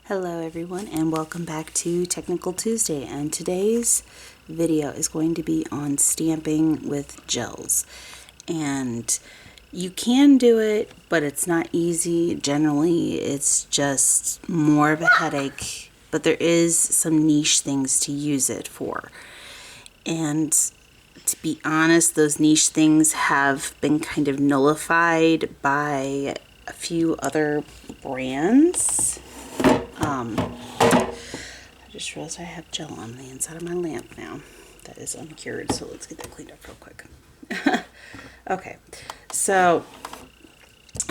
Hello everyone and welcome back to Technical Tuesday, and today's video is going to be on stamping with gels. And you can do it, but it's not easy. Generally it's just more of a headache, but there is some niche things to use it for. And to be honest, those niche things have been kind of nullified by a few other brands. I just realized I have gel on the inside of my lamp now. That is uncured, so let's get that cleaned up real quick. Okay, so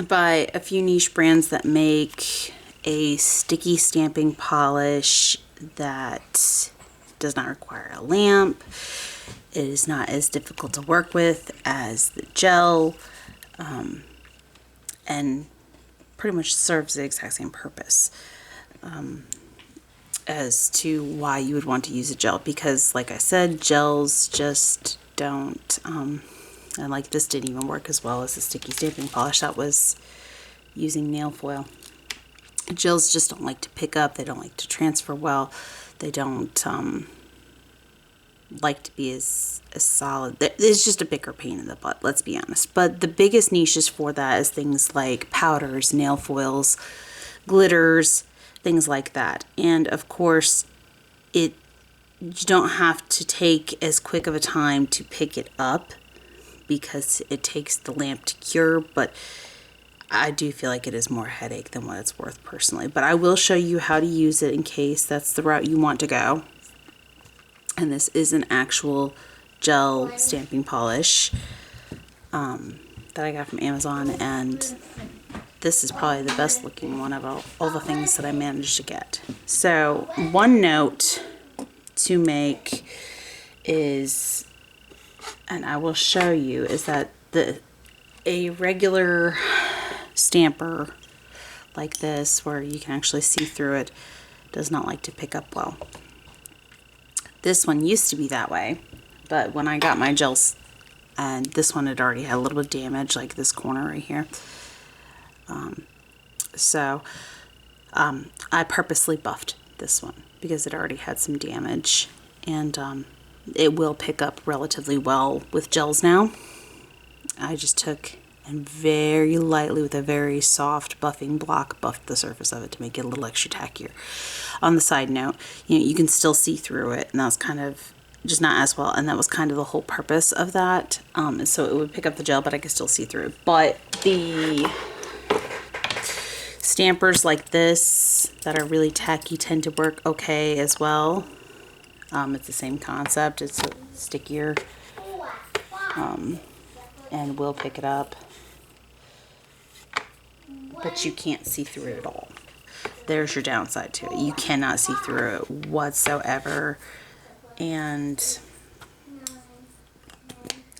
by a few niche brands that make a sticky stamping polish that does not require a lamp. It is not as difficult to work with as the gel, and pretty much serves the exact same purpose as to why you would want to use a gel, because like I said, gels just don't, and like this didn't even work as well as the sticky stamping polish that was using nail foil. Gels just don't like to pick up, they don't like to transfer well, they don't like to be as solid. It's just a bigger pain in the butt, let's be honest. But the biggest niches for that is things like powders, nail foils, glitters, things like that. And of course, you don't have to take as quick of a time to pick it up because it takes the lamp to cure, but I do feel like it is more headache than what it's worth personally. But I will show you how to use it in case that's the route you want to go. And this is an actual gel stamping polish that I got from Amazon, and this is probably the best looking one of all the things that I managed to get. So one note to make is, and I will show you, is that a regular stamper like this, where you can actually see through it, does not like to pick up well. This one used to be that way, but when I got my gels, and this one had already had a little bit of damage, like this corner right here. I purposely buffed this one because it already had some damage, and it will pick up relatively well with gels now. I just took and very lightly with a very soft buffing block buffed the surface of it to make it a little extra tackier. On the side note, you can still see through it, and that was kind of just not as well, and that was kind of the whole purpose of that. So it would pick up the gel, but I could still see through it. But the stampers like this that are really tacky tend to work okay as well. It's the same concept. It's stickier, and will pick it up, but you can't see through it at all. There's your downside to it. You cannot see through it whatsoever, and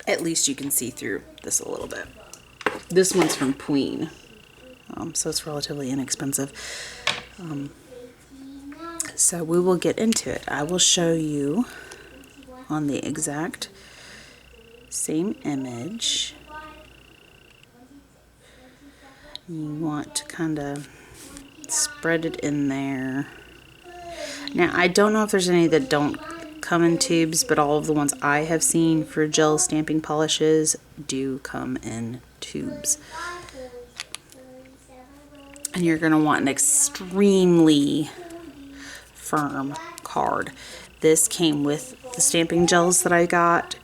at least you can see through this a little bit. This one's from Queen, so it's relatively inexpensive. So we will get into it. I will show you on the exact same image. You want to kind of spread it in there. Now, I don't know if there's any that don't come in tubes, but all of the ones I have seen for gel stamping polishes do come in tubes. And you're going to want an extremely firm card. This came with the stamping gels that I got,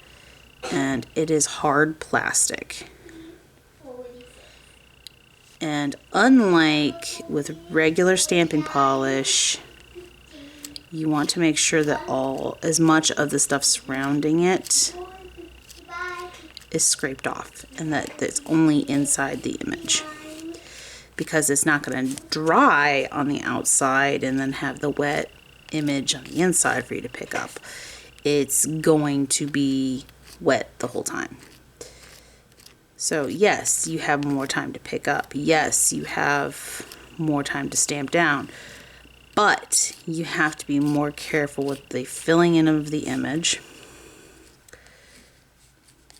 and it is hard plastic. And unlike with regular stamping polish, you want to make sure that as much of the stuff surrounding it is scraped off, and that it's only inside the image, because it's not going to dry on the outside and then have the wet image on the inside for you to pick up. It's going to be wet the whole time. So yes, you have more time to pick up. Yes, you have more time to stamp down. But you have to be more careful with the filling in of the image.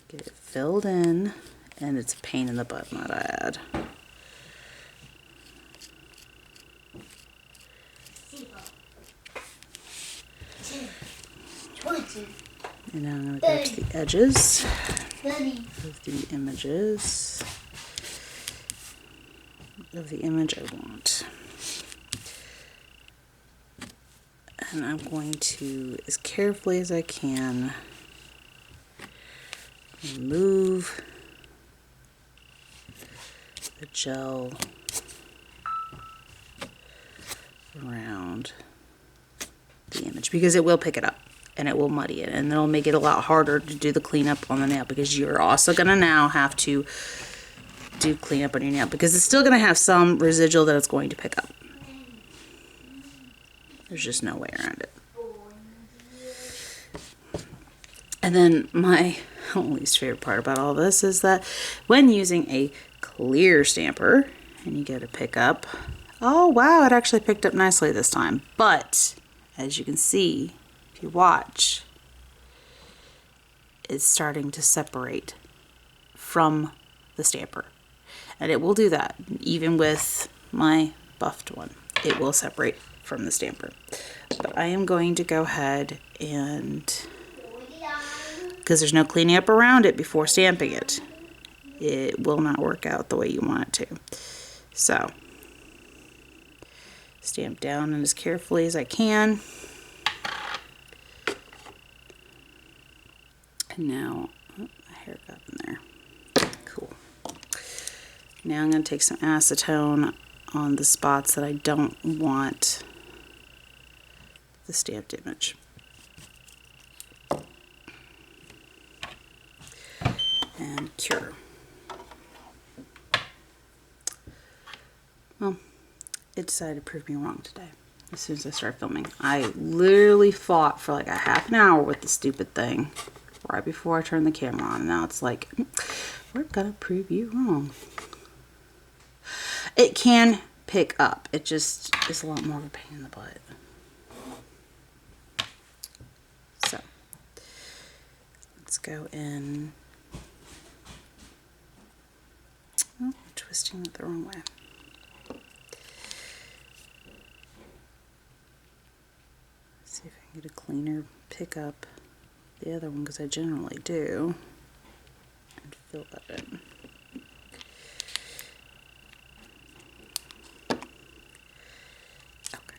Get it filled in, and it's a pain in the butt, might I add. And now I'm going to go to the edges of the images of the image I want. And I'm going to, as carefully as I can, remove the gel around the image, because it will pick it up and it will muddy it, and it'll make it a lot harder to do the cleanup on the nail, because you're also going to now have to do cleanup on your nail, because it's still going to have some residual that it's going to pick up. There's just no way around it. And then my least favorite part about all this is that when using a clear stamper and you get a pickup, oh wow, it actually picked up nicely this time. But as you can see, if you watch, it's starting to separate from the stamper. And it will do that even with my buffed one. It will separate from the stamper. But I am going to go ahead and, because there's no cleaning up around it before stamping it, it will not work out the way you want it to. So, stamp down and as carefully as I can. And now, oh, my hair got in there. Cool. Now I'm going to take some acetone on the spots that I don't want the stamped image. And cure. Well, it decided to prove me wrong today as soon as I started filming. I literally fought for like a half an hour with the stupid thing right before I turned the camera on, and now it's like, we're gonna prove you wrong. It can pick up. It just is a lot more of a pain in the butt. So, let's go in. Oh, I'm twisting it the wrong way. See if I can get a cleaner pick up the other one, because I generally do, and fill that in. Okay.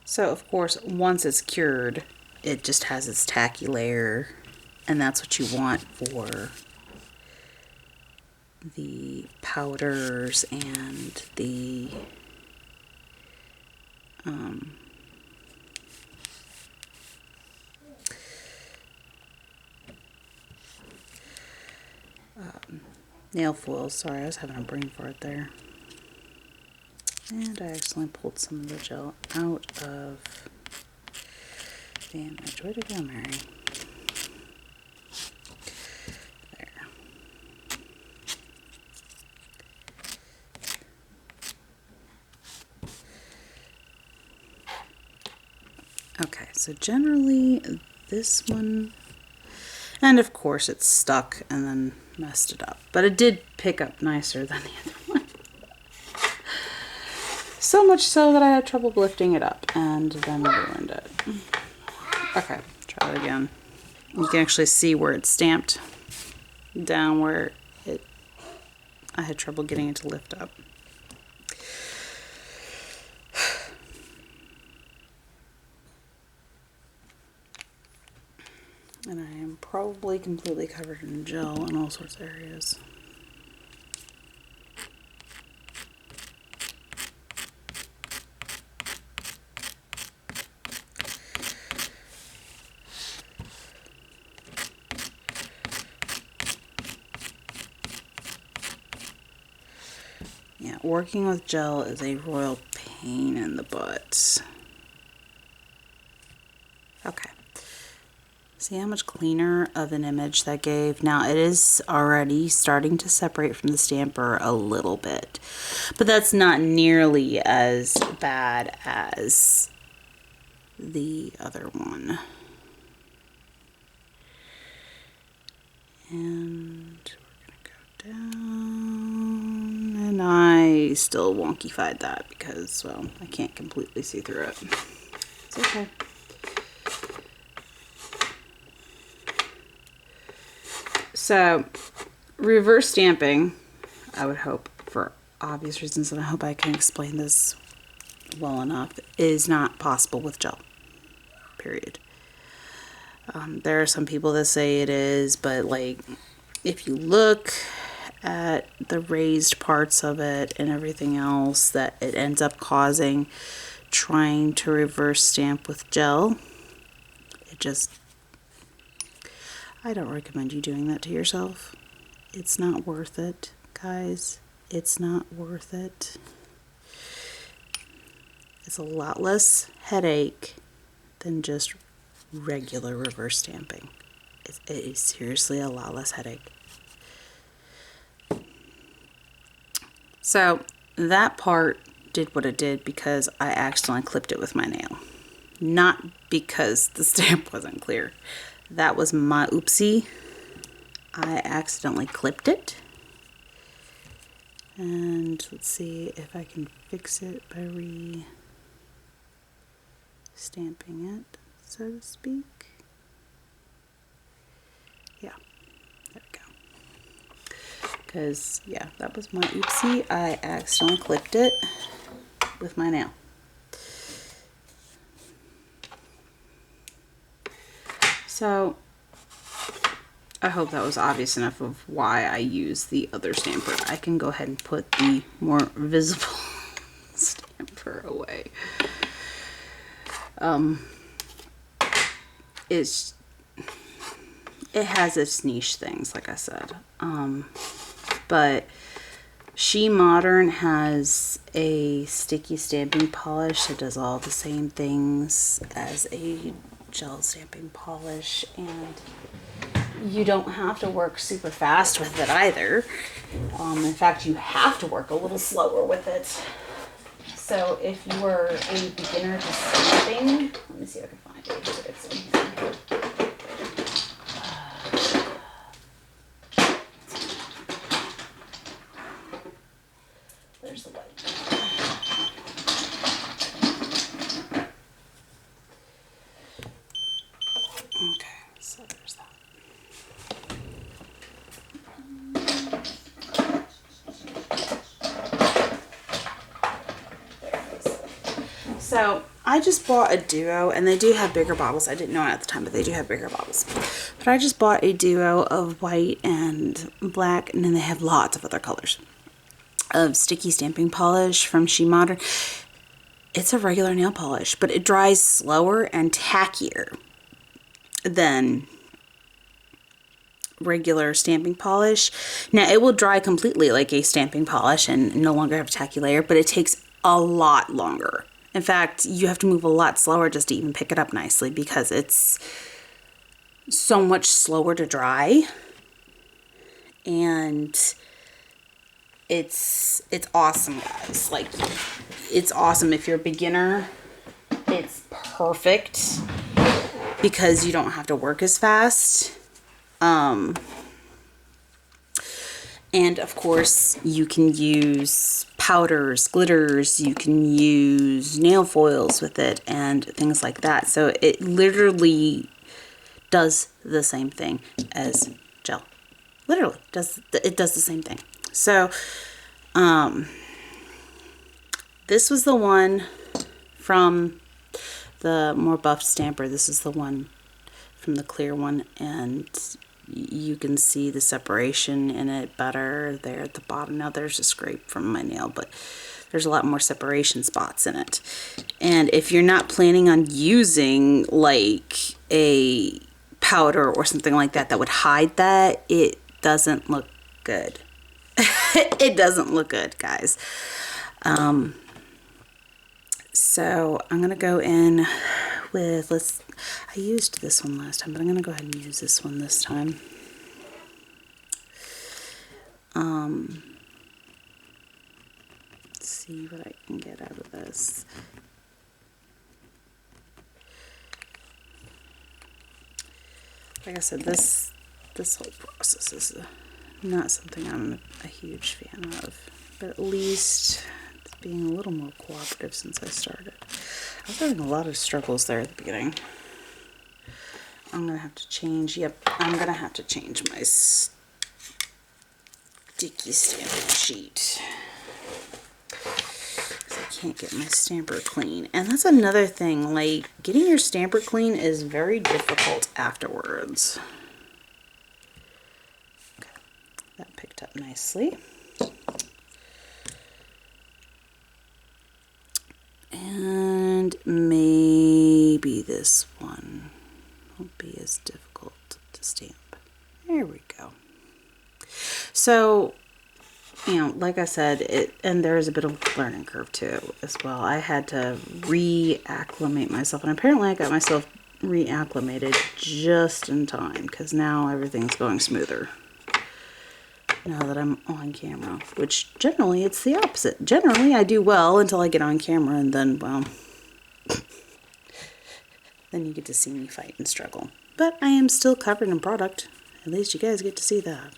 So of course, once it's cured, it just has its tacky layer, and that's what you want for the powders and the nail foils. Sorry, I was having a brain fart there. And I accidentally pulled some of the gel out of the image. Way to go, Mary. There. Okay, so generally this one, and of course it's stuck and then messed it up. But it did pick up nicer than the other one. So much so that I had trouble lifting it up and then ruined it. Okay, try it again. You can actually see where it's stamped down where I had trouble getting it to lift up. And I am probably completely covered in gel in all sorts of areas. Yeah, working with gel is a royal pain in the butt. Okay. See how much cleaner of an image that gave? Now it is already starting to separate from the stamper a little bit, but that's not nearly as bad as the other one. still wonkified that because, well, I can't completely see through it. It's okay. So, reverse stamping, I would hope, for obvious reasons, and I hope I can explain this well enough, is not possible with gel. Period. There are some people that say it is, but like, if you look at the raised parts of it and everything else that it ends up causing trying to reverse stamp with gel, it just, I don't recommend you doing that to yourself. It's not worth it, guys. It's not worth it. It's a lot less headache than just regular reverse stamping. It is seriously a lot less headache. So that part did what it did because I accidentally clipped it with my nail. Not because the stamp wasn't clear. That was my oopsie. I accidentally clipped it. And let's see if I can fix it by re-stamping it, so to speak. Yeah, there we go. Because, yeah, that was my oopsie. I accidentally clipped it with my nail. So, I hope that was obvious enough of why I use the other stamper. I can go ahead and put the more visible stamper away. It has its niche things, like I said. But She Modern has a sticky stamping polish that does all the same things as a gel stamping polish, and you don't have to work super fast with it either. In fact, you have to work a little slower with it. So if you were a beginner to stamping, let me see if I can find it. It's in here. There's the white. Okay, so there's that. There it is. So I just bought a duo, and they do have bigger bottles. I didn't know it at the time, but they do have bigger bottles. But I just bought a duo of white and black, and then they have lots of other colors of sticky stamping polish from She Modern. It's a regular nail polish, but it dries slower and tackier than regular stamping polish. Now, it will dry completely like a stamping polish and no longer have a tacky layer, but it takes a lot longer. In fact, you have to move a lot slower just to even pick it up nicely because it's so much slower to dry. And it's awesome, guys. Like, it's awesome if you're a beginner. It's perfect because you don't have to work as fast. And of course, you can use powders, glitters, you can use nail foils with it and things like that. So it literally does the same thing as gel. Literally it does the same thing. So this was the one from the more buffed stamper. This is the one from the clear one, and you can see the separation in it better there at the bottom. Now there's a scrape from my nail, but there's a lot more separation spots in it. And if you're not planning on using like a powder or something like that that would hide that, it doesn't look good. It doesn't look good, guys. So I'm gonna go in with, I used this one last time, but I'm gonna go ahead and use this one this time. Let's see what I can get out of this. Like I said, this whole process is not something I'm a huge fan of, but at least being a little more cooperative since I started. I was having a lot of struggles there at the beginning. I'm gonna have to change, yep, I'm gonna have to change my sticky stamping sheet. Because I can't get my stamper clean. And that's another thing, like, getting your stamper clean is very difficult afterwards. Okay, that picked up nicely. And maybe this one won't be as difficult to stamp. There we go. So, you know, like I said, and there's a bit of a learning curve too as well. I had to reacclimate myself, and apparently I got myself reacclimated just in time, because now everything's going smoother now that I'm on camera, which generally it's the opposite. Generally I do well until I get on camera, and then, well, then you get to see me fight and struggle. But I am still covered in product. At least you guys get to see that.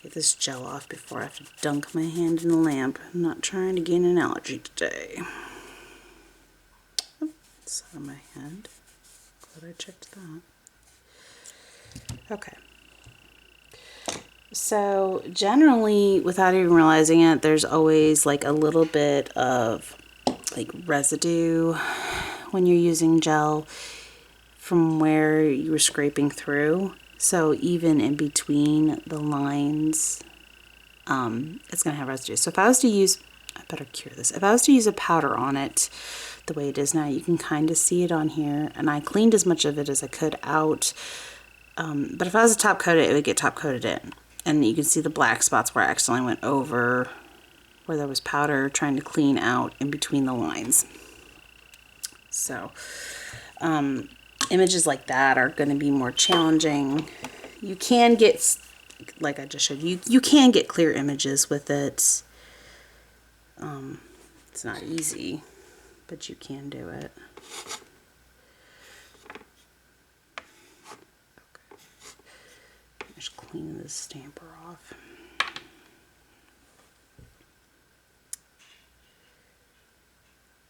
Get this gel off before I have to dunk my hand in the lamp. I'm not trying to gain an allergy today. Oh, it's out of my hand. Glad I checked that. Okay. So generally, without even realizing it, there's always like a little bit of like residue when you're using gel from where you were scraping through. So even in between the lines, it's going to have residue. So if I was to use, I better cure this. If I was to use a powder on it the way it is now, you can kind of see it on here. And I cleaned as much of it as I could out. But if I was to top coat it, it would get top coated in. And you can see the black spots where I accidentally went over where there was powder trying to clean out in between the lines. So, images like that are going to be more challenging. You can get, like I just showed you, you can get clear images with it. It's not easy, but you can do it. Just clean this stamper off.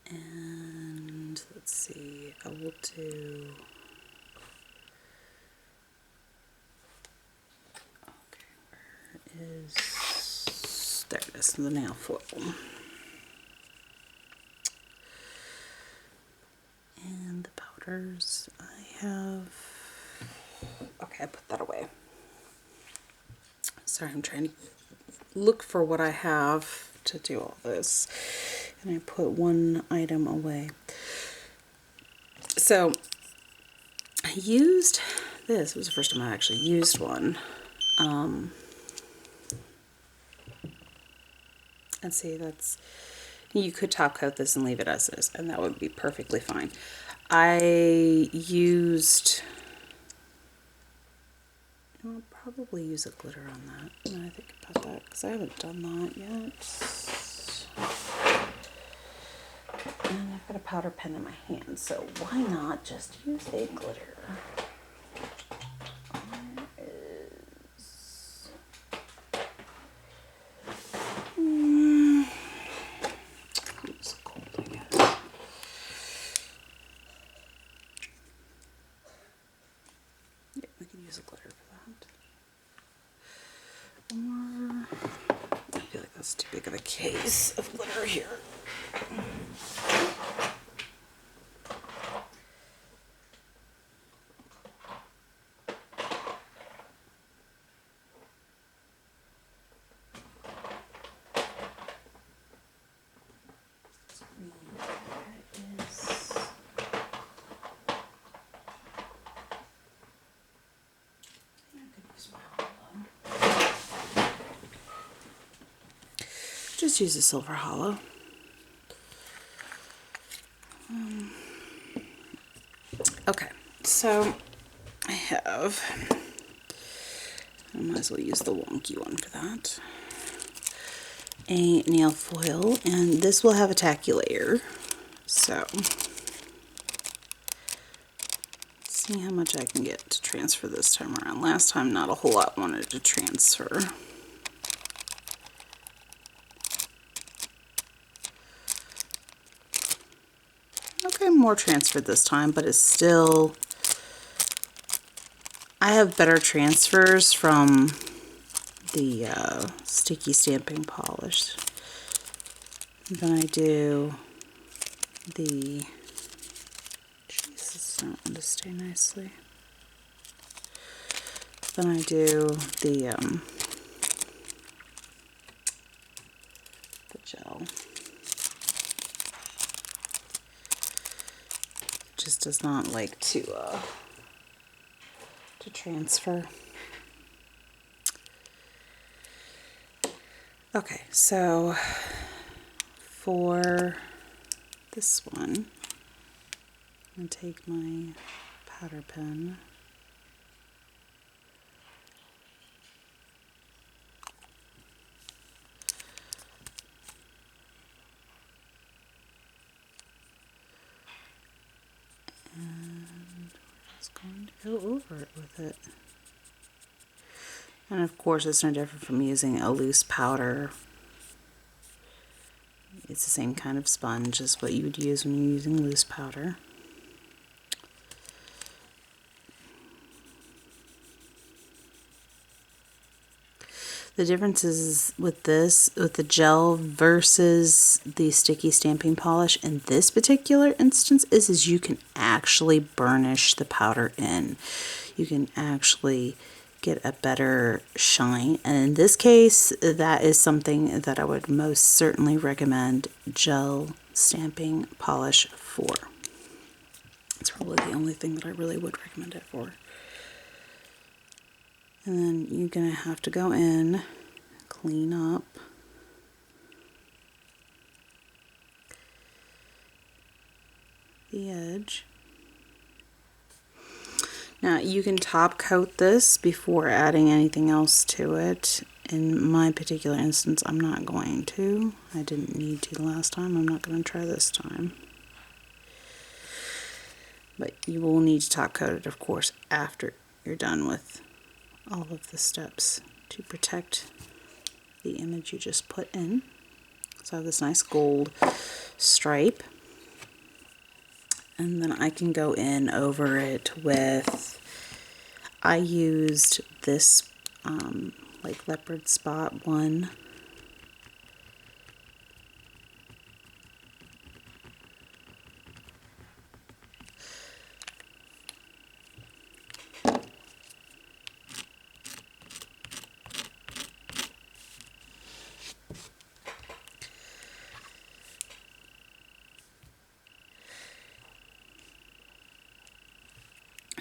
And let's see, I will do, okay, where is, there it is, the nail foil. And the powders I have, okay, I put that away. Sorry, I'm trying to look for what I have to do all this. And I put one item away. So I used this. It was the first time I actually used one. And see, that's, you could top coat this and leave it as is, and that would be perfectly fine. I used, I'll probably use a glitter on that when I think about that, because I haven't done that yet. And I've got a powder pen in my hand, so why not just use a glitter? It's cold, I guess. Yeah, we can use a glitter for that. Or I feel like that's too big of a case of glitter here. Just use a silver hollow. Okay, so I have, I might as well use the wonky one for that, a nail foil, and this will have a tacky layer. So let's see how much I can get to transfer this time around. Last time not a whole lot wanted to transfer. I'm more transferred this time, but it's still, I have better transfers from the sticky stamping polish than I do the, Jesus, it's not going to stay nicely, than I do the gel. Just does not like to transfer. Okay, so for this one, I'm going to take my powder pen and we're just going to go over it with it. And of course, it's no different from using a loose powder. It's the same kind of sponge as what you would use when you're using loose powder. The difference is with this, with the gel versus the sticky stamping polish in this particular instance is you can actually burnish the powder in. You can actually get a better shine, and in this case that is something that I would most certainly recommend gel stamping polish for. It's probably the only thing that I really would recommend it for. And then you're gonna have to go in, clean up the edge. Now you can top coat this before adding anything else to it. In my particular instance, I'm not going to. I didn't need to last time. I'm not going to try this time. But you will need to top coat it, of course, after you're done with all of the steps to protect the image you just put in. So I have this nice gold stripe. And then I can go in over it with, I used this like leopard spot one.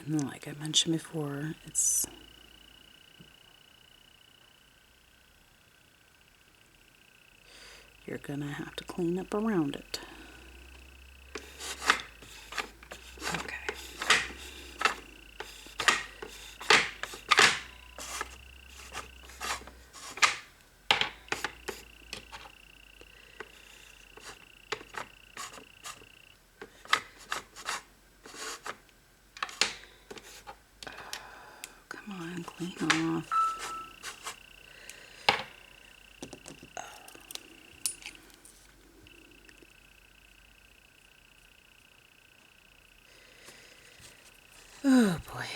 And like I mentioned before, you're gonna have to clean up around it. Okay. Come on, clean off. Oh boy.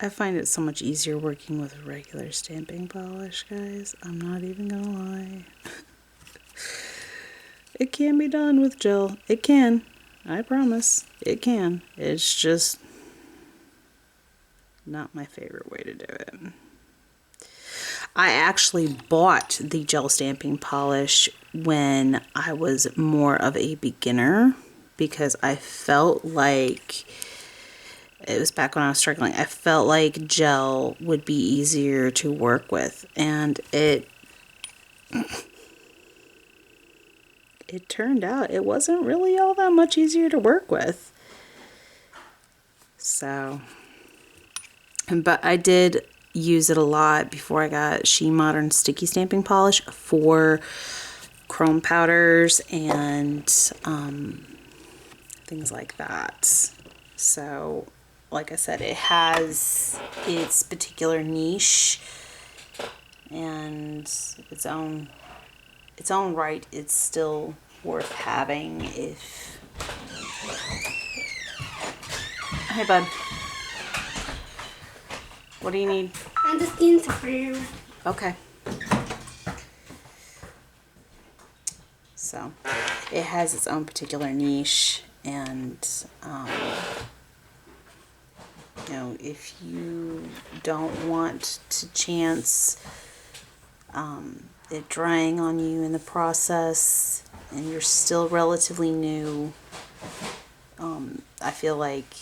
I find it so much easier working with regular stamping polish, guys. I'm not even gonna lie. It can be done with gel. It can. I promise. It can. It's just not my favorite way to do it. I actually bought the gel stamping polish when I was more of a beginner because I felt like, it was back when I was struggling, I felt like gel would be easier to work with, and it turned out it wasn't really all that much easier to work with. So, but I did use it a lot before I got She Modern sticky stamping polish for chrome powders and things like that. So like I said, it has its particular niche and its own right. It's still worth having if Hey, bud. What do you need? I'm just getting some food. Okay. So, it has its own particular niche, and you know, if you don't want to chance it drying on you in the process, and you're still relatively new, I feel like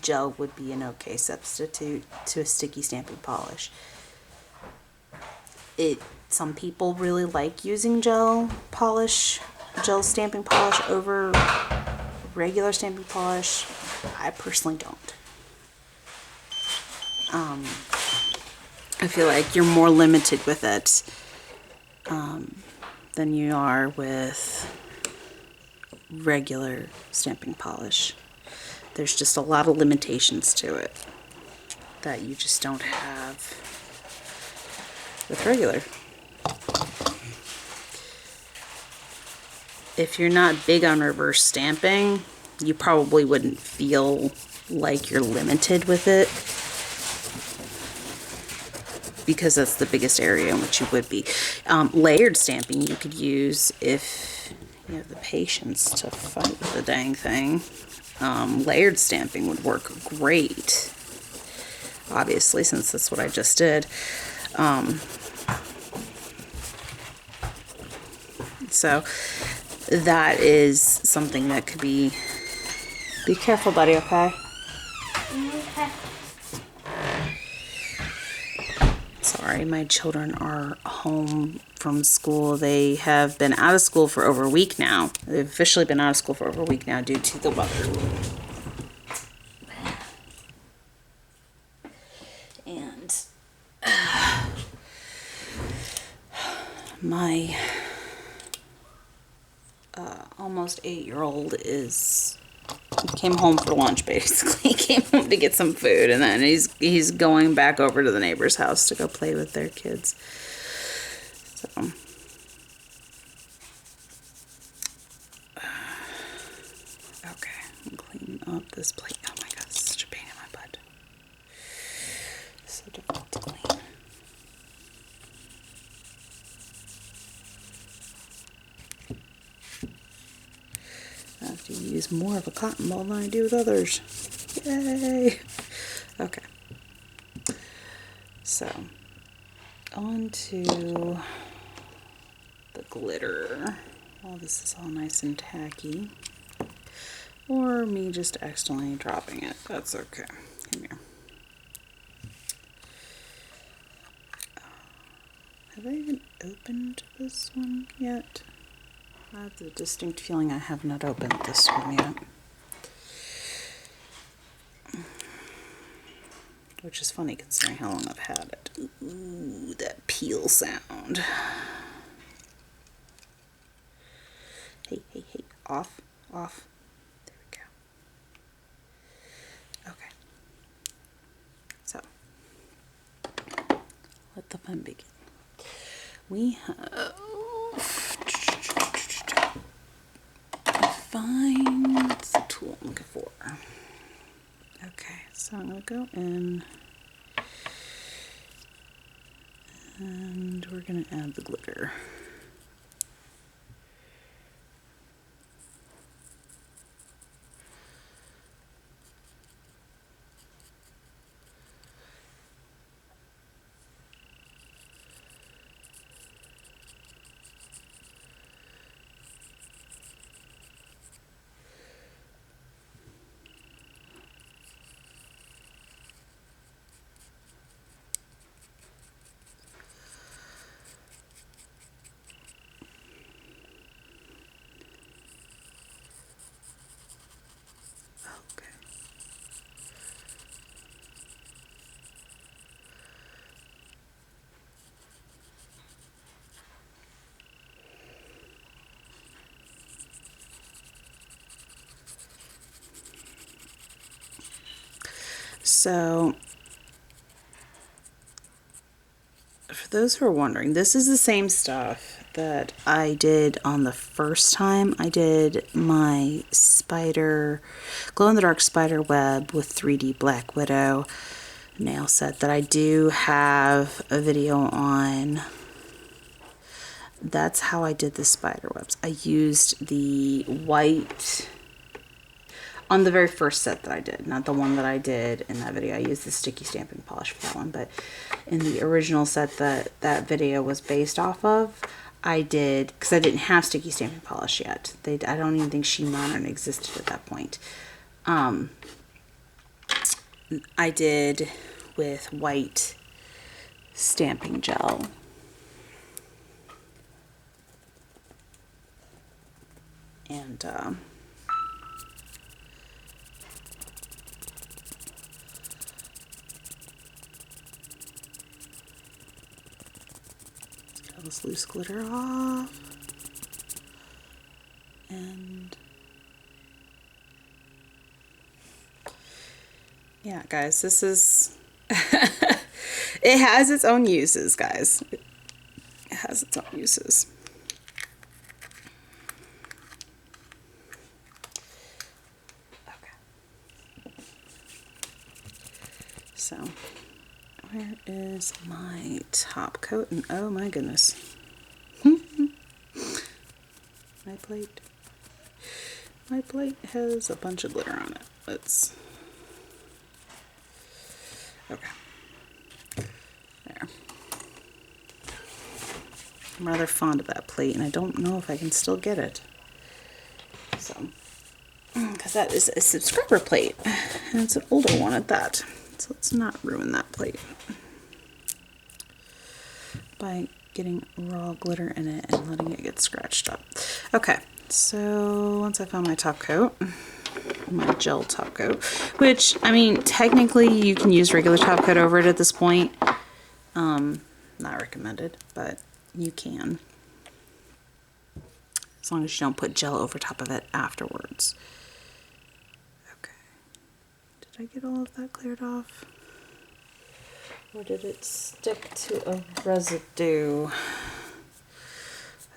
gel would be an okay substitute to a sticky stamping polish. Some people really like using gel stamping polish over regular stamping polish. I personally don't. I feel like you're more limited with it than you are with regular stamping polish. There's just a lot of limitations to it that you just don't have with regular. If you're not big on reverse stamping, you probably wouldn't feel like you're limited with it, because that's the biggest area in which you would be. Layered stamping you could use if you have the patience to fight with the dang thing. Layered stamping would work great, obviously, since that's what I just did. So that is something that could be careful, buddy, okay? Okay. Sorry, my children are home from school. They have been out of school for over a week now. They've officially been out of school for over a week now due to the weather. And my almost 8-year-old came home for lunch, basically. He came home to get some food, and then he's going back over to the neighbor's house to go play with their kids. So okay, I'm cleaning up this plate. Oh my god, this is such a pain in my butt. It's so difficult to clean. I have to use more of a cotton ball than I do with others. Yay! Okay. So, on to the glitter. Oh, this is all nice and tacky. Or me just accidentally dropping it. That's okay. Come here. Have I even opened this one yet? I have the distinct feeling I have not opened this one yet. Which is funny considering how long I've had it. Ooh, that peel sound. Hey, hey, hey. Off, off. There we go. Okay. So, let the fun begin. We have... What's the tool I'm looking for? Okay, so I'm going to go in and we're going to add the glitter. Okay. So, for those who are wondering, this is the same stuff that I did on the first time I did my spider, glow-in-the-dark spider web with 3D Black Widow nail set that I do have a video on. That's how I did the spider webs. I used the white on the very first set that I did, not the one that I did in that video. I used the sticky stamping polish for that one, but in the original set that that video was based off of, I did, because I didn't have sticky stamping polish yet. I don't even think Sheen Modern existed at that point. I did with white stamping gel. And get all this loose glitter off. And yeah, guys, this is it has its own uses, guys. It has its own uses. Okay. So, where is my top coat? And oh my goodness. My plate has a bunch of glitter on it. Let's, okay, there. I'm rather fond of that plate, and I don't know if I can still get it. So, because that is a subscriber plate, and it's an older one at that. So let's not ruin that plate by getting raw glitter in it and letting it get scratched up. Okay, so once I found my top coat, my gel top coat, which, I mean, technically you can use regular top coat over it at this point. Not recommended, but you can. As long as you don't put gel over top of it afterwards. Okay. Did I get all of that cleared off? Or did it stick to a residue? I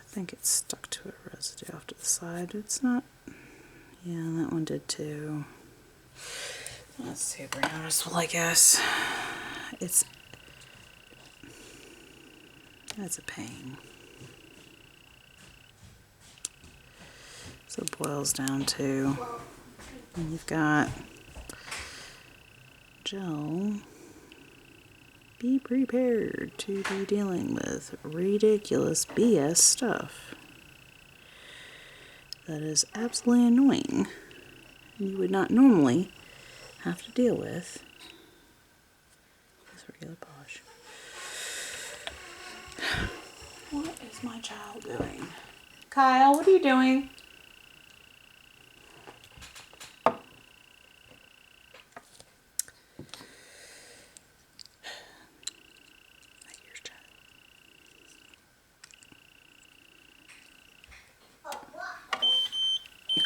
think it stuck to a residue off to the side. It's not. Yeah, that one did too. That's super noticeable, I guess. That's a pain. So it boils down to, and you've got gel. Be prepared to be dealing with ridiculous BS stuff that is absolutely annoying and you would not normally have to deal with regular polish. What is my child doing? Kyle, what are you doing?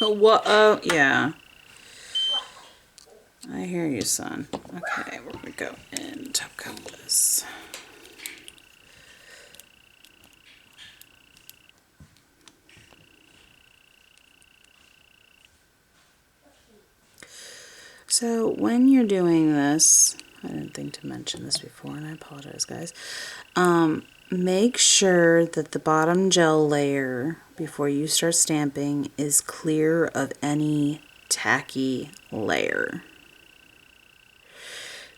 Oh, what? Oh, yeah. I hear you, son. Okay, we're gonna go and top coat this. So when you're doing this, I didn't think to mention this before, and I apologize, guys. Make sure that the bottom gel layer before you start stamping is clear of any tacky layer.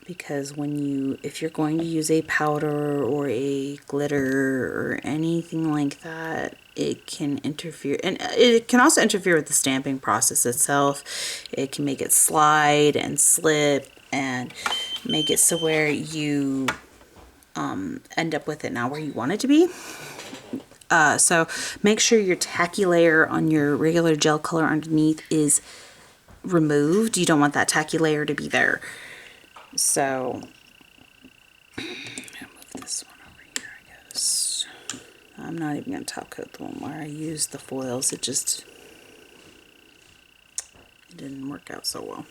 Because if you're going to use a powder or a glitter or anything like that, it can interfere, and it can also interfere with the stamping process itself. It can make it slide and slip and make it so where you end up with it not where you want it to be. So make sure your tacky layer on your regular gel color underneath is removed. You don't want that tacky layer to be there. So I'm gonna move this one over here, I guess. I'm not even gonna top coat the one where I used the foils. It didn't work out so well.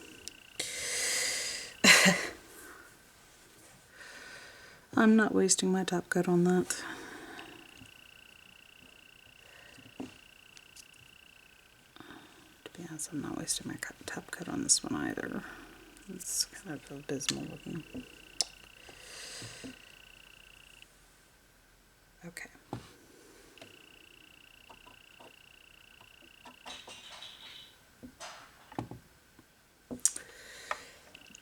I'm not wasting my top coat on that. To be So I'm not wasting my top coat on this one either. It's kind of abysmal looking. Okay.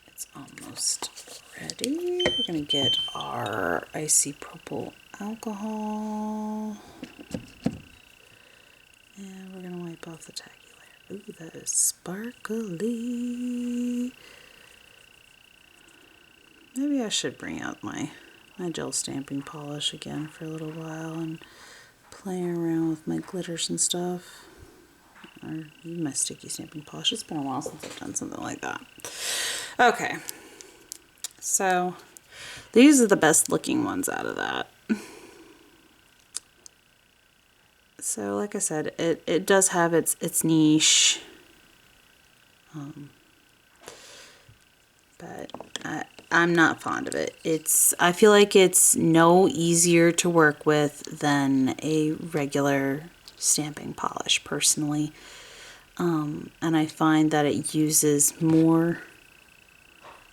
It's almost ready. We're going to get our isopropyl alcohol. And we're going to wipe off the tacky layer. Ooh, that is sparkly. Maybe I should bring out my gel stamping polish again for a little while and play around with my glitters and stuff. Or my sticky stamping polish. It's been a while since I've done something like that. Okay. So these are the best looking ones out of that. So like I said, it does have its niche, but I'm not fond of it. I feel like it's no easier to work with than a regular stamping polish personally, and I find that it uses more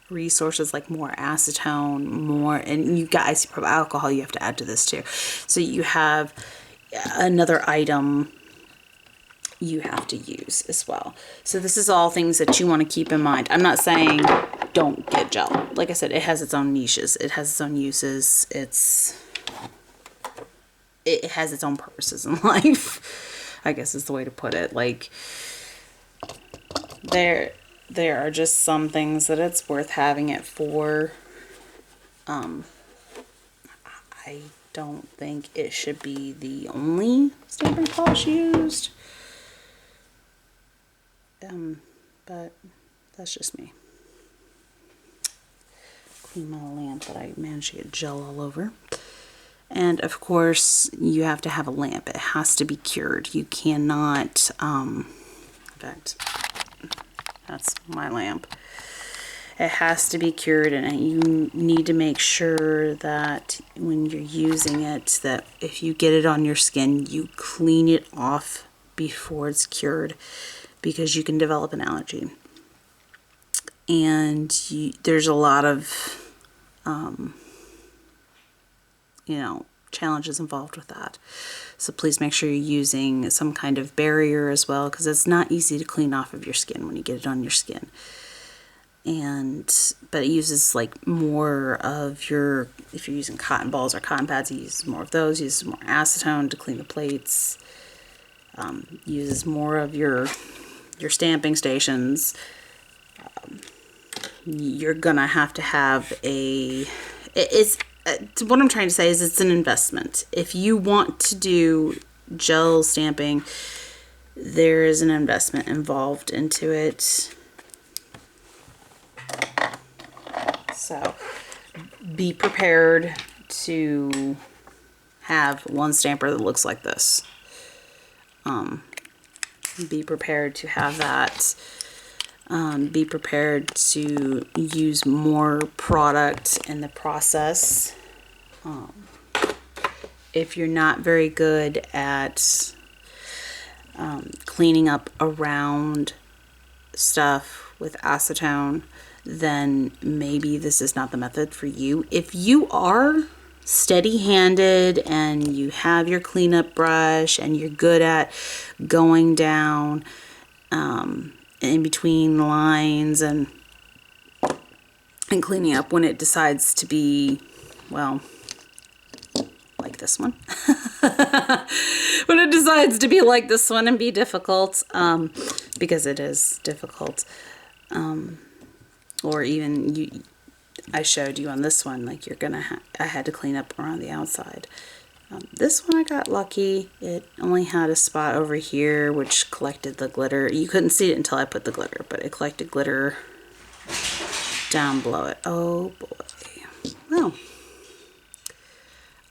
resources, like more acetone, and you got isopropyl alcohol you have to add to this too. So you have another item you have to use as well. So this is all things that you want to keep in mind. I'm not saying don't get gel. Like I said, it has its own niches. It has its own uses. It has its own purposes in life, I guess is the way to put it. Like there are just some things that it's worth having it for. I don't think it should be the only stamping polish used. But that's just me. Clean my lamp that I managed to get gel all over. And of course, you have to have a lamp. It has to be cured. You cannot, in fact, that's my lamp. It has to be cured, and you need to make sure that when you're using it, that if you get it on your skin, you clean it off before it's cured, because you can develop an allergy. And there's a lot of, challenges involved with that. So please make sure you're using some kind of barrier as well, because it's not easy to clean off of your skin when you get it on your skin. But it uses like more of your, if you're using cotton balls or cotton pads, it uses more of those, uses more acetone to clean the plates, uses more of your stamping stations. You're gonna have to have what I'm trying to say is it's an investment. If you want to do gel stamping, there is an investment involved into it. So be prepared to have one stamper that looks like this. Be prepared to have that. Be prepared to use more product in the process. If you're not very good at cleaning up around stuff with acetone, then maybe this is not the method for you. If you are steady-handed and you have your cleanup brush and you're good at going down in between lines and cleaning up when it decides to be, well, like this one. When it decides to be like this one and be difficult, because it is difficult. Or even I showed you on this one, like I had to clean up around the outside. This one I got lucky. It only had a spot over here which collected the glitter. You couldn't see it until I put the glitter, but it collected glitter down below it. Oh boy. Well,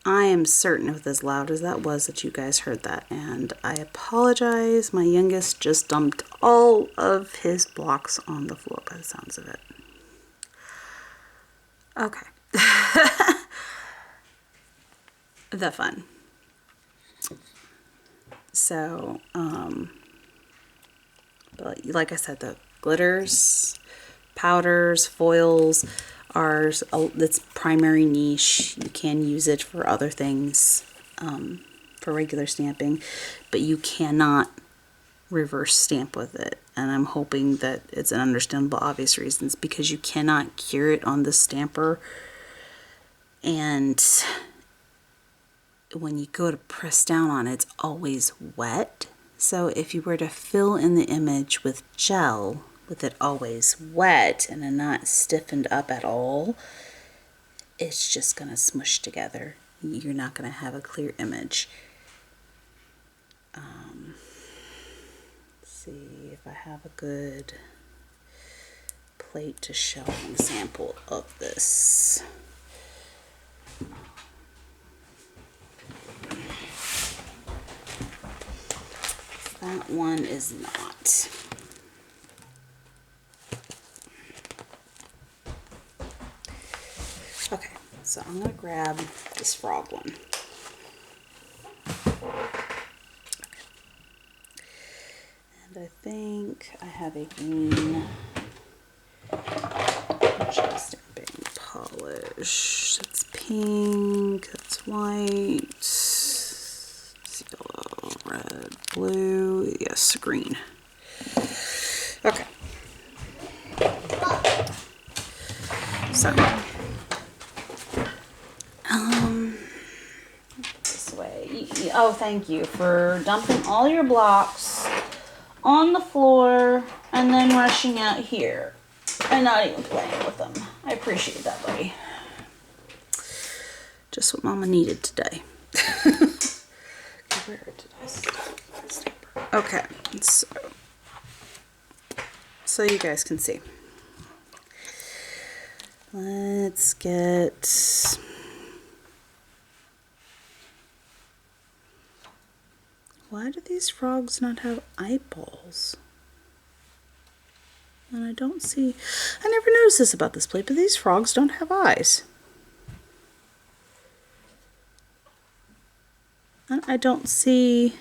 I am certain with as loud as that was that you guys heard that, and I apologize. My youngest just dumped all of his blocks on the floor by the sounds of it. Okay. The fun. But like I said, the glitters, powders, foils are its primary niche. You can use it for other things, for regular stamping, but you cannot reverse stamp with it. And I'm hoping that it's an understandable obvious reasons, because you cannot cure it on the stamper. And when you go to press down on it, it's always wet. So if you were to fill in the image with gel, with it always wet and not stiffened up at all, it's just going to smush together. You're not going to have a clear image. Let's see if I have a good plate to show an example of this. That one is not. Okay, so I'm going to grab this frog one. And I think I have a green gel stamping polish. That's pink, that's white, it's yellow, red, blue, yes, green. Okay. So, this way. Oh, thank you for dumping all your blocks on the floor and then rushing out here and not even playing with them. I appreciate that, buddy. Just what Mama needed today. Where did I stop? Okay, so you guys can see. Let's get why do these frogs not have eyeballs? And I don't see, I never noticed this about this plate, but these frogs don't have eyes. And I don't see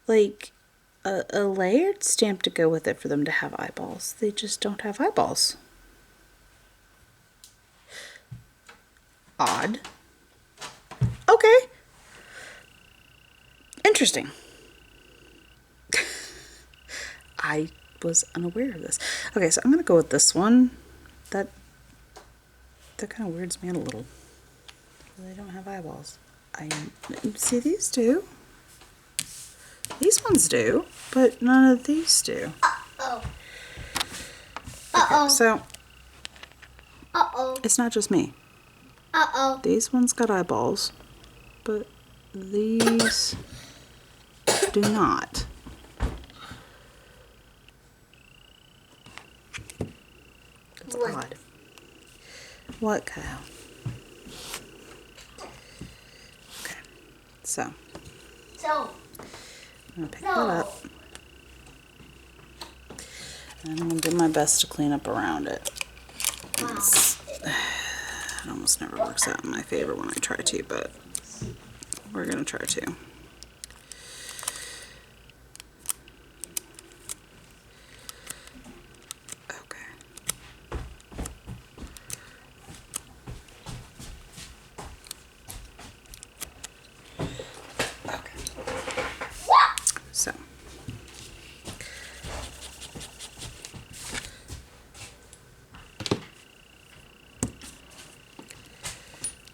like a layered stamp to go with it for them to have eyeballs. They just don't have eyeballs. Odd. Okay. Interesting. I was unaware of this. Okay, so I'm gonna go with this one. That kind of weirds me out a little. They don't have eyeballs. I see these do. These ones do, but none of these do. Uh-oh. Okay, so Uh-oh. it's not just me. Uh-oh. These ones got eyeballs, but these do not. That's odd. What, Kyle? Okay, so I'm gonna pick that up. And I'm gonna do my best to clean up around it. It almost never works out in my favor when I try to, but we're gonna try to. So,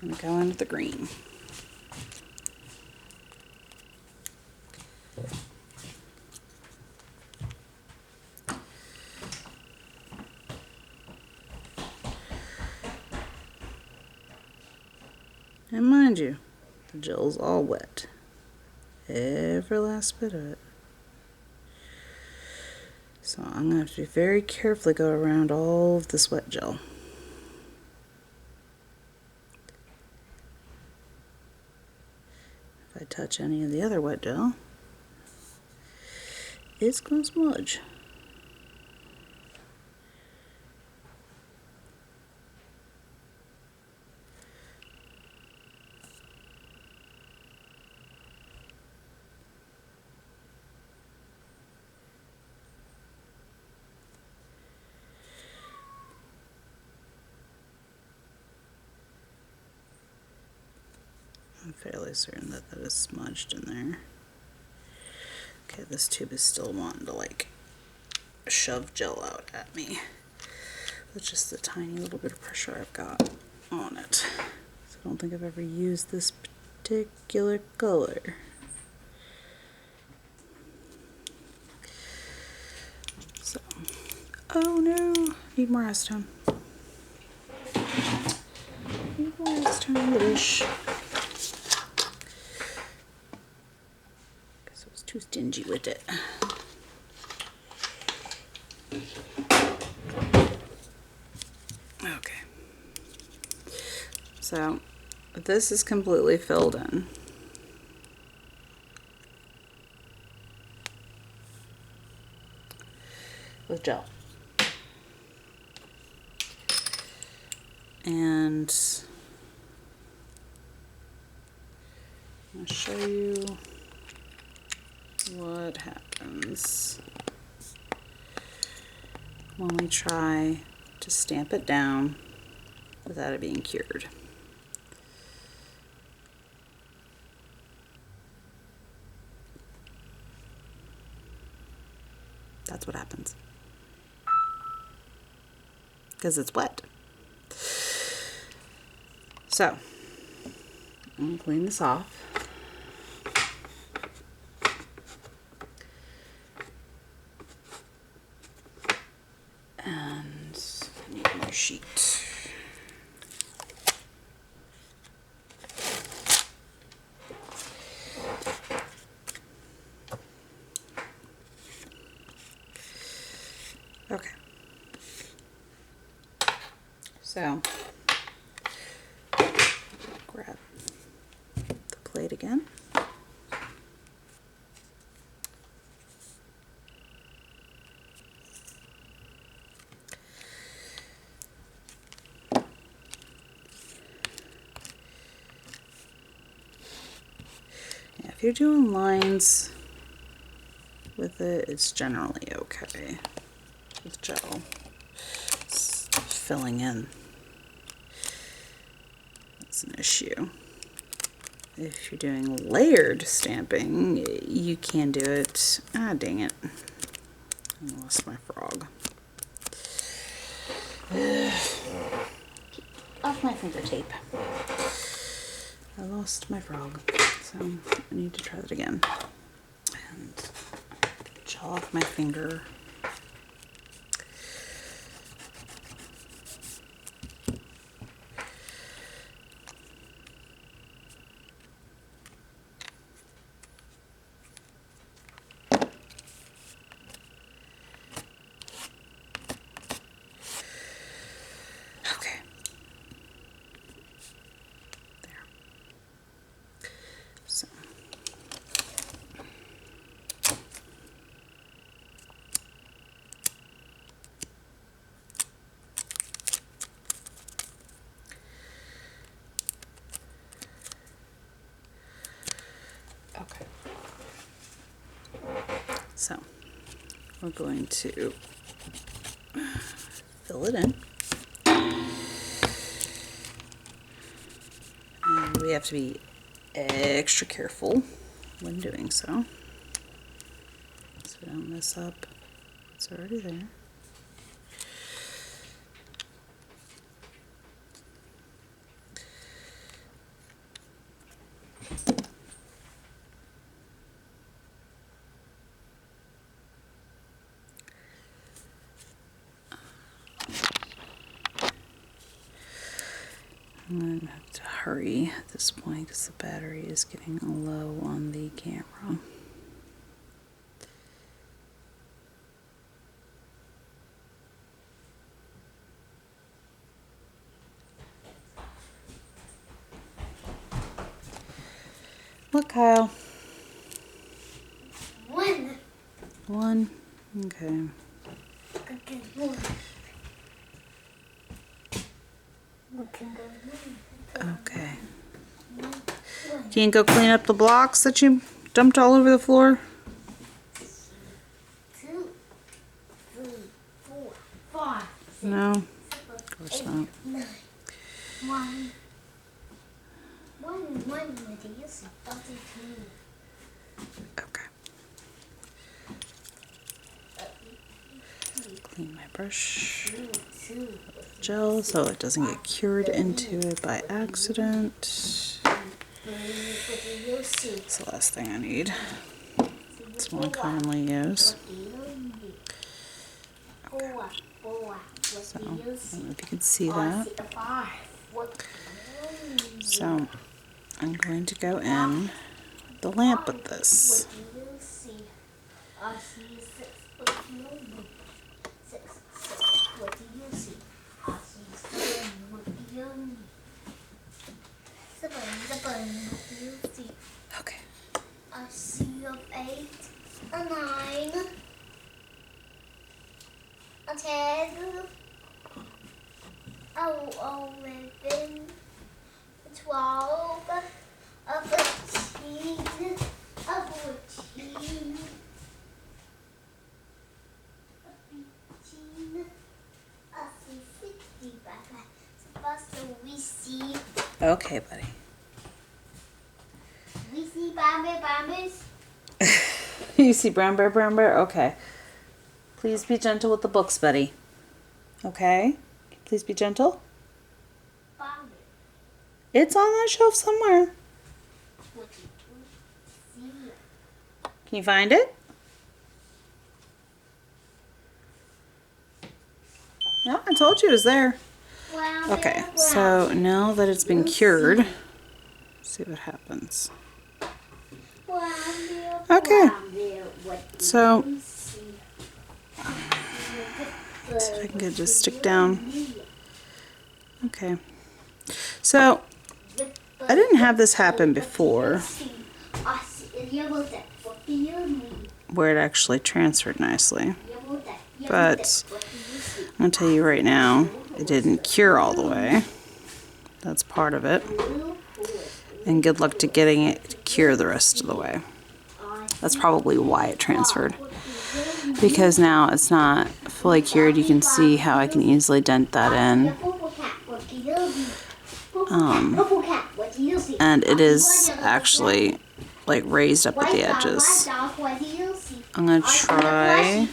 I'm going to go in with the green. And mind you, the gel's all wet. Every last bit of it. So I'm going to have to very carefully go around all of this wet gel. If I touch any of the other wet gel, it's going to smudge. fairly certain that that is smudged in there. Okay, this tube is still wanting to like shove gel out at me. With just the tiny little bit of pressure I've got on it. So I don't think I've ever used this particular color. So, oh no, need more acetone. Need more acetone-ish. Guess I was too stingy with it. Okay. So, this is completely filled in. With gel. And I'll show you what happens when we try to stamp it down without it being cured. That's what happens. Because it's wet. So, I'm going to clean this off. And I need more sheet. Okay. So, grab the plate again. Yeah, if you're doing lines with it, it's generally okay with gel. It's filling in. That's an issue. If you're doing layered stamping, you can do it. Ah, dang it. I lost my frog. Off my finger tape. I lost my frog, so I need to try that again. And gel off my finger. Okay. There. So. Okay. So, we're going to fill it in. And we have to be extra careful when doing so. So don't mess up what's already there. I'm going to have to hurry at this point because the battery is getting low on the camera. What, Kyle? One. One? Okay. Okay, one. Okay. Can you go clean up the blocks that you dumped all over the floor? 2, 3, 4, 5, 6, No? Of course not. 9. 1. 1. One, what do you see? 32. Okay. Clean my brush with gel so it doesn't get cured into it by accident. That's the last thing I need. It's one I commonly use. So, I don't know if you can see that. So, I'm going to go in the lamp with this. What do you see? I see 6. What do you see? 6, 6. What do you see? I see 7. What do you see? 7, 7. What do you see? Okay. I see a 8, a 9, a 10, a 11, a 12, a 13, a 14, a 15, I see 60, so we see, Okay, buddy. we see Bambi. You see brown bear, brown bear? Okay. Please be gentle with the books, buddy. Okay? Please be gentle. Bambi. It's on that shelf somewhere. What do you see? Can you find it? No, I told you it was there. Brown Okay, bear, brown so now that it's been cured, see what happens. Brown bear, Okay. brown bear, what do So, you see? see if I can get it to stick down. Okay. So, I didn't have this happen before, I see a yellow duck. What do you mean? where it actually transferred nicely. Yellow duck, yellow But duck. What do you see? I'm going to tell you right now, it didn't cure all the way. That's part of it. And good luck to getting it to cure the rest of the way. That's probably why it transferred. Because now it's not fully cured, you can see how I can easily dent that in. And it is actually like raised up at the edges. I'm going to try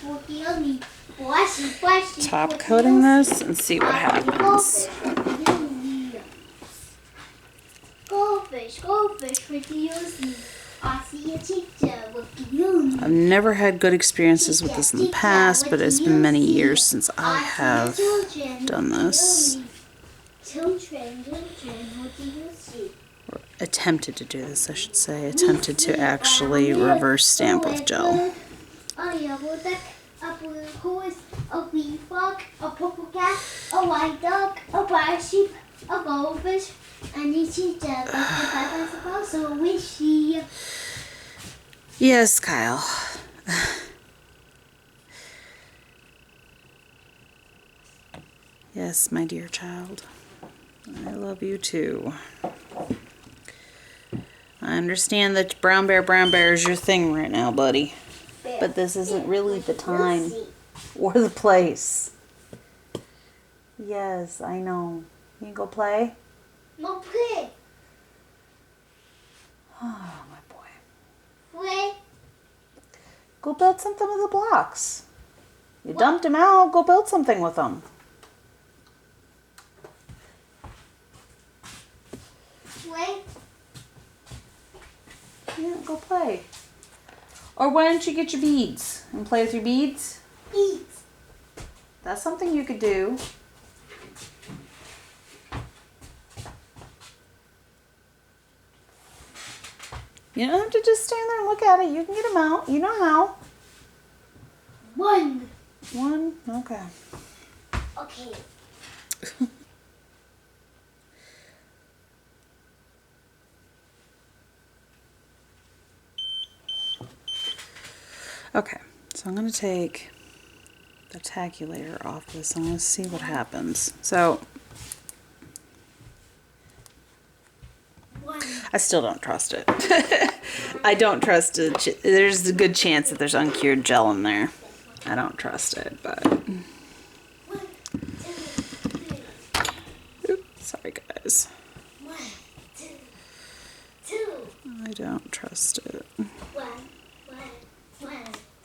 top coating this and see what happens. Goldfish, goldfish, what do you see? I see a teacher, what do you see? I've never had good experiences with this in the past, but it's been many years since I have done this. Children, what do you see? Or attempted to do this, I should say. Attempted to actually reverse stamp with gel. A yellow duck, a blue horse, a wee frog, a purple cat, a white dog, a black sheep, a goldfish, and a cheetah. That's so we see. Yes, Kyle. Yes, my dear child. I love you too. I understand that brown bear is your thing right now, buddy. But this isn't really the time or the place. Yes, I know. You go play? No play. Oh, my boy. Play. Go build something with the blocks. You dumped them out. Go build something with them. Play. Yeah, go play. Or why don't you get your beads and play with your beads? Eat. That's something you could do. You don't have to just stand there and look at it. You can get them out. You know how. 1. One? Okay. Okay. Okay, so I'm going to take the tackulator off this. I'm going to see what happens. So, 1. I still don't trust it. I don't trust it. There's a good chance that there's uncured gel in there. I don't trust it, but... 1, 2, 3. Oops, sorry guys. 1, 2, I don't trust it. One,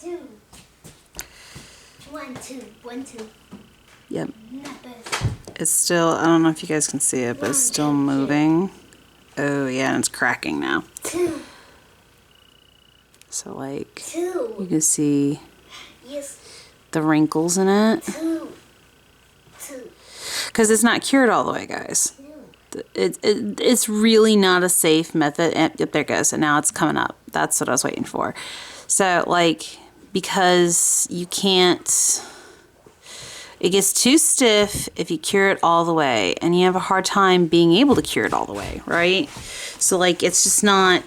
two. 1, 2, 1, 2. Yep. Numbers. It's still, I don't know if you guys can see it, but it's still moving. Oh yeah, and it's cracking now. 2, So like, 2. you can see Yes. the wrinkles in it. 2. Because it's not cured all the way, guys. It's really not a safe method. Yep, there it goes. And now it's coming up. That's what I was waiting for. So like, because you can't, it gets too stiff if you cure it all the way, and you have a hard time being able to cure it all the way, right? So like, it's just not,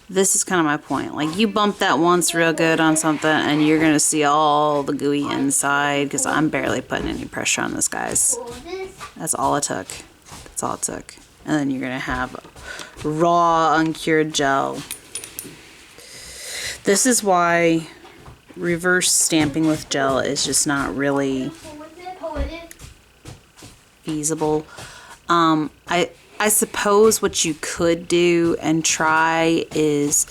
this is kind of my point. Like, you bump that once real good on something and you're gonna see all the gooey inside, because I'm barely putting any pressure on this, guys. That's all it took. That's all it took. And then you're gonna have raw uncured gel. This is why reverse stamping with gel is just not really feasible. I suppose what you could do and try is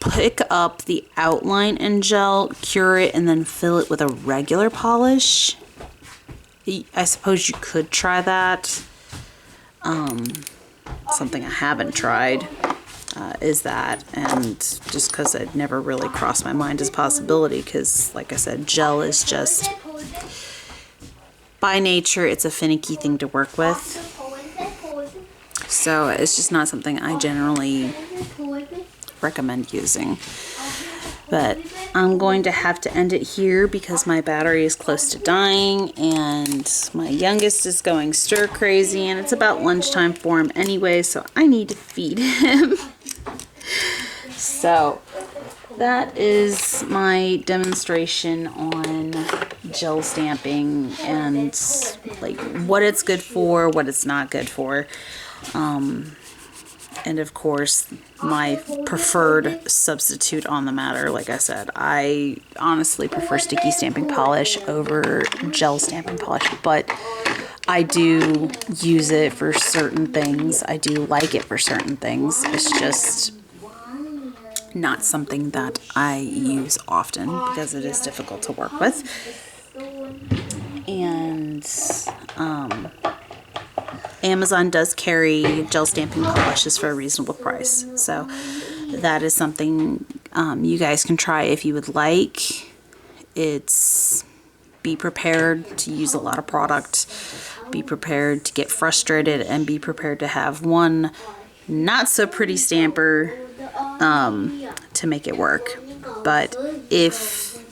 pick up the outline in gel, cure it, and then fill it with a regular polish. I suppose you could try that. Something I haven't tried is that, and just because it never really crossed my mind as a possibility, because like I said, gel is just, by nature, it's a finicky thing to work with. So it's just not something I generally recommend using. But I'm going to have to end it here because my battery is close to dying and my youngest is going stir crazy, and it's about lunchtime for him anyway, so I need to feed him. So that is my demonstration on gel stamping and like what it's good for, what it's not good for. And of course, my preferred substitute on the matter. Like I said, I honestly prefer sticky stamping polish over gel stamping polish, but I do use it for certain things. I do like it for certain things. It's just not something that I use often because it is difficult to work with. And Amazon does carry gel stamping polishes for a reasonable price, so that is something you guys can try if you would like. It's, be prepared to use a lot of product, be prepared to get frustrated, and be prepared to have one not so pretty stamper to make it work. But if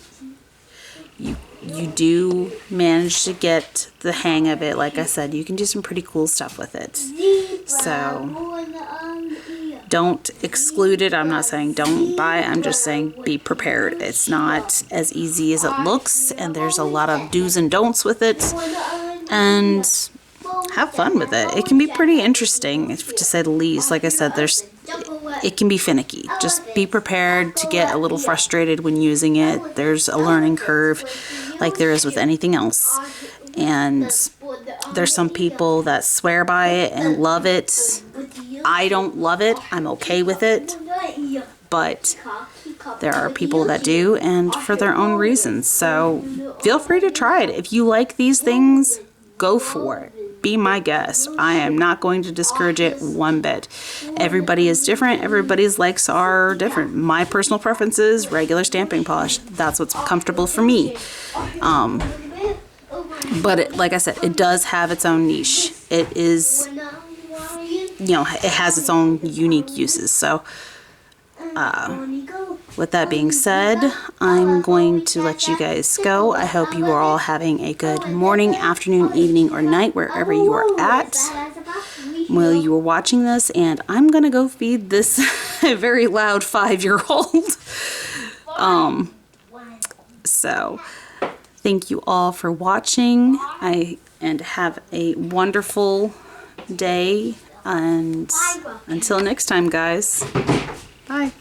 you do manage to get the hang of it, like I said, you can do some pretty cool stuff with it. So don't exclude it. I'm not saying don't buy it. I'm just saying be prepared. It's not as easy as it looks, and there's a lot of do's and don'ts with it. And have fun with it. It can be pretty interesting, to say the least. Like I said, it can be finicky. Just be prepared to get a little frustrated when using it. There's a learning curve like there is with anything else. And there's some people that swear by it and love it. I don't love it. I'm okay with it. But there are people that do, and for their own reasons. So feel free to try it. If you like these things, go for it. Be my guest. I am not going to discourage it one bit. Everybody is different. Everybody's likes are different. My personal preference is regular stamping polish. That's what's comfortable for me. But like I said, it does have its own niche. It is, it has its own unique uses. So with that being said, I'm going to let you guys go. I hope you are all having a good morning, afternoon, evening, or night, wherever you are at while you are watching this. And I'm going to go feed this very loud 5-year-old. So thank you all for watching. And have a wonderful day. And until next time, guys. Bye.